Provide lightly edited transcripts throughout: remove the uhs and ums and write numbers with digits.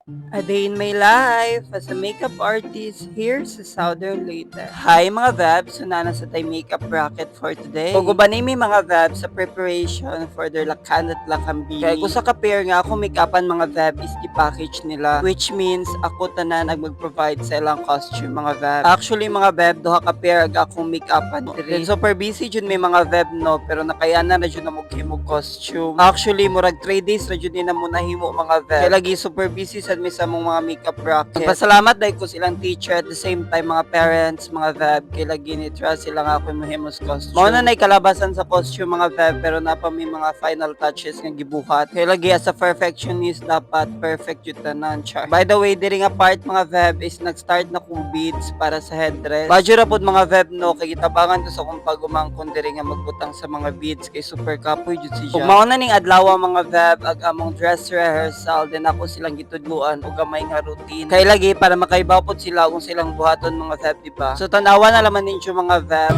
A day in my life as a makeup artist here sa Southern Leyte. Hi mga Vabs! Sunana sa tay makeup bracket for today. Ug uban mi mga Vabs sa preparation for their lakan at lakambini. Kaya kung sa ka-pair nga ako makeupan mga Vab is i-package nila, which means ako tanan ang mag-provide sa ilang costume mga Vab. Actually mga Vab, duha ka pair ag akong makeupan diri. Super busy jud may mga Vab no, pero nakayanan na jud na himog costume. Actually murag 3 days ra jud ni na muna himo mga Vab. Kaya lagi super busy sad mi sa mong mga makeup bracket. Pasalamat dahil ko silang teacher at the same time mga parents, mga Vab, kay lagi ni trust sila nga ako mahimos costume. Mao na nay kalabasan sa costume mga Vab, pero napa may mga final touches nga gibuhat. Kay lagi as a perfectionist dapat perfect jud tanan char. By the way, diri nga part mga Vab is nag-start na kong beads para sa headdress. Badyo ra pod mga Vab no, kay gitabangan ko sa kung pagumangkon diri nga magbutang sa mga beads kay super kapoy jud si Jan. Ug mao na ning adlaw mga Vab ag among dress rehearsal din ako silang gitudluan og gamay nga routine. Kay lagi para makaibaw pod sila kung silang buhaton mga Vab, di ba? So tanawa na laman ninyo mga Vab.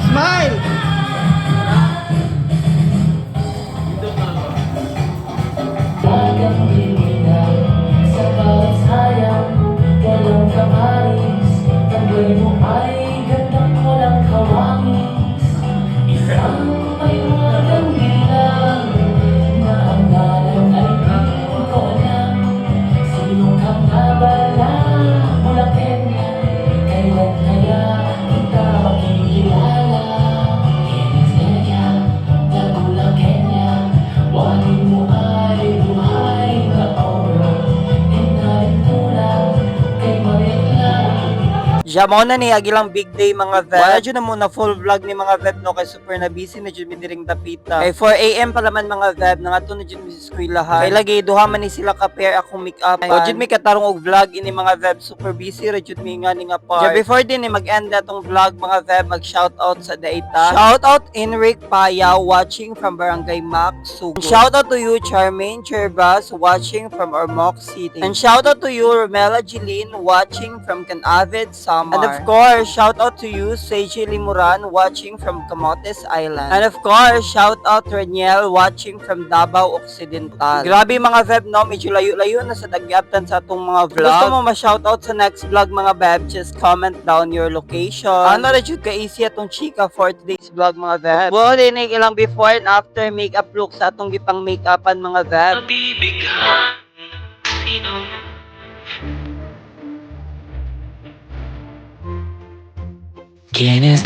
Smile! Sa bawat sayang, walang kamaris. Ang buhay mo ay gandang walang kawangis. Isang may walang bilang, na ang ngalan ay di ko alam. Sino kang nabala, mula Kenya, kailan kaya kita makikilala? Kenya, Laguna, Kenya, walin mo ay buhay na oro. Mao na ni agilang big day mga Vab. Wala jud na muna full vlog ni mga Vab no kay super na busy na jud mi diring dapita. Kay 4 AM pa laman mga Vab nangadto na jud mi sa eskwelahan. Kay lagi duha man ni sila ka pair akong makeup. O jud mi katarong og vlog ini mga Vab, super busy ra jud mi nga ni nga part. Before din ni mag-end na tong vlog mga Vab, mag shout out sa Daita. Shout out Enric Paya watching from Barangay Mac, Sugo. Shout out to you Charmaine Cherbas watching from Ormoc City. And shout out to you Romela Jeline watching from Canavid, Samar. And of course, shout out to you Seiji Limuran watching from Camotes Island. And of course, shout out to Reniel watching from Davao Occidental. Grabe mga Vab no, medyo layo-layo na sa dagyaptan sa atong mga vlog. Gusto mo ma-shoutout sa next vlog mga Vab, just comment down your location. Ano na jud ka easy atong chika for today's vlog mga Vab. Well, dinig ilang before and after makeup look sa atong gipang makeupan mga Vab. Nabibighan, sino? ¿Quién es?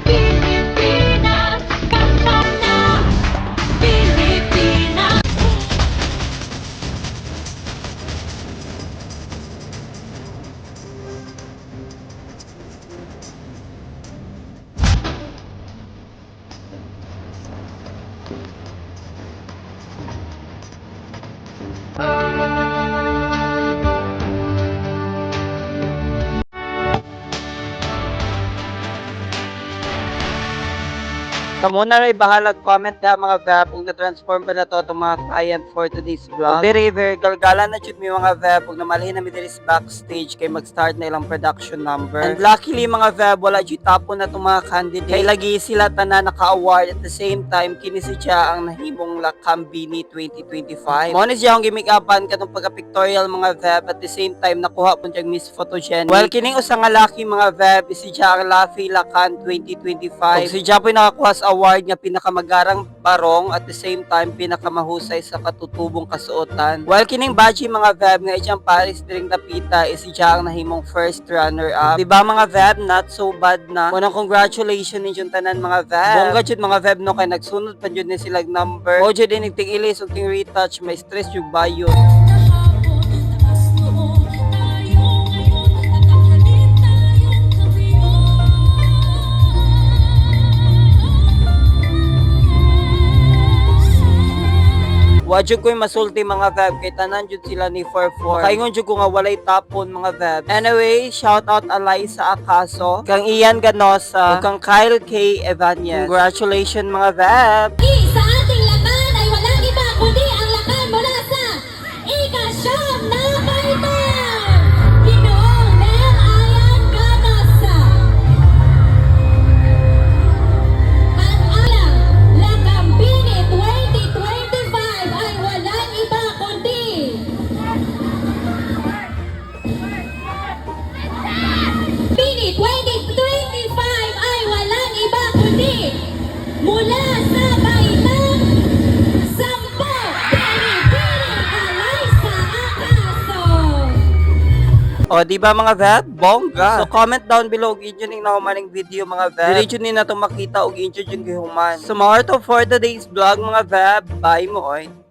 Pilipinas, kanta na, Pilipinas. Kamo na rin bahalag comment na mga Vab kung na-transform ba na to itong mga client for today's vlog. Very galgalan na jud mi mga Vab kung namalihin na mi diri sa backstage kay mag-start na ilang production number. And luckily mga Vab wala jud tapon na itong mga candidate. Kay lagi sila tanan naka-award at the same time kini si siya ang nahimong Lakambini 2025. Mo ni siya ang gimikapan katong pagka-pictorial mga Vab at the same time nakuha po siyang Miss Photogenic. Well kining usa nga lucky mga Vab is si siya ang Laffy Lakan 2025. Ug si siya po nakakuha sa award nga pinakamagarang barong at the same time pinakamahusay sa katutubong kasuotan. While kining badge mga Vab nga iyang Paris diring dapita is siya ang nahimong first runner up. Diba mga Vab, not so bad na. Unang congratulations ninyong tanan mga Vab. Bongga jud mga Vab no kay nagsunod pa jud ni silang number. O jud din tig-ilis ug ting retouch, may stress jud bayo. Wadyo ko'y masulti mga Vab, kay tanan jud sila ni 44. Kaingon jud ko nga walay tapon mga Vab. Anyway, shout out Eliza Acaso, kang Ian Ganosa, ug kang Kyle K. Evanez. Congratulations mga Vab! Sa ating laban ay wala 2025 ay walang iba kundi mula sa baitang Sampo, Biri-Biri, Alaysa Acaso. O, di ba mga Vab? Bongga! So, comment down below kung inyo ning nahumaning video mga Vab. Dili yun na itong makita o inyo yung gihuman. So, more to for today's vlog mga Vab. Bye mo, oy.